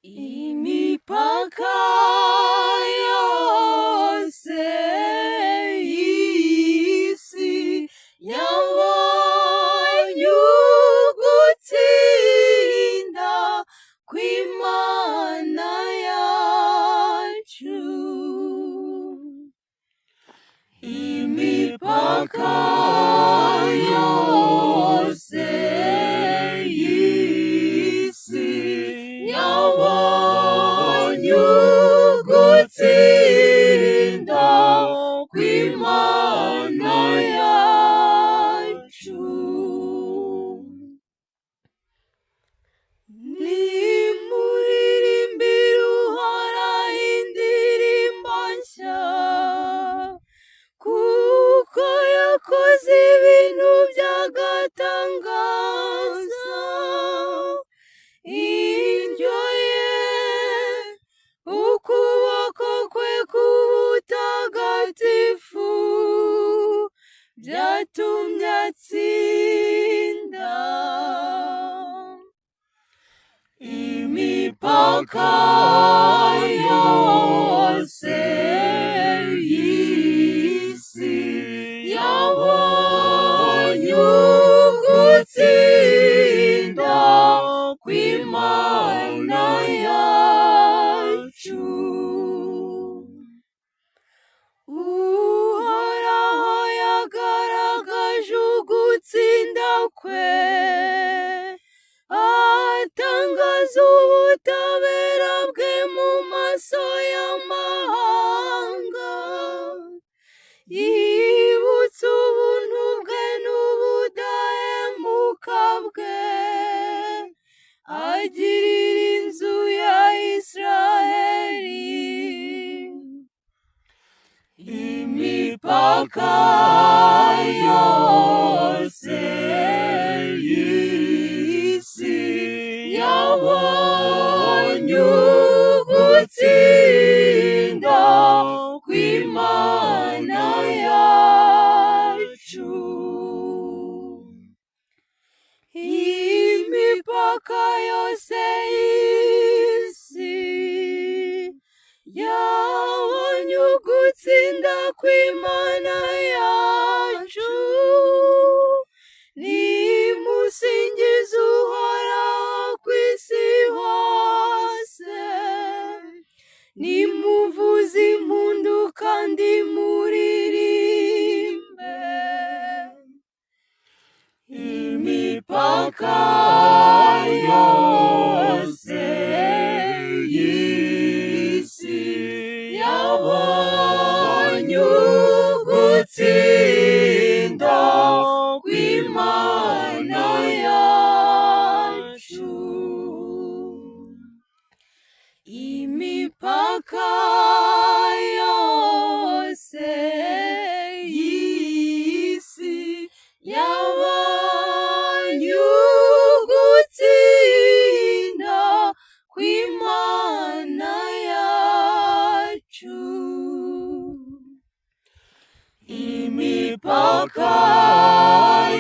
Imipaka yose y'isi yabonye ugutsinda kw'Imana yacu. Imipaka yose y'isi yabonye ugutsinda kw'Imana yacu. Nimuririmbire Uhoraho indirimbo nshya, kuko yakoze ibintu by'agatangaza. Indyo ye, ukuboko kwe k'ubutagatifu byatumye atsinda. Imipaka yose y'isi yabonye ugutsinda kw'Imana yacu. Uhoraho yagaragaje ugutsinda kwe, atangaza ubutabera bwe mu maso y'amahanga. Yibutse ubuntu bwe n'ubudahemuka bwe, agira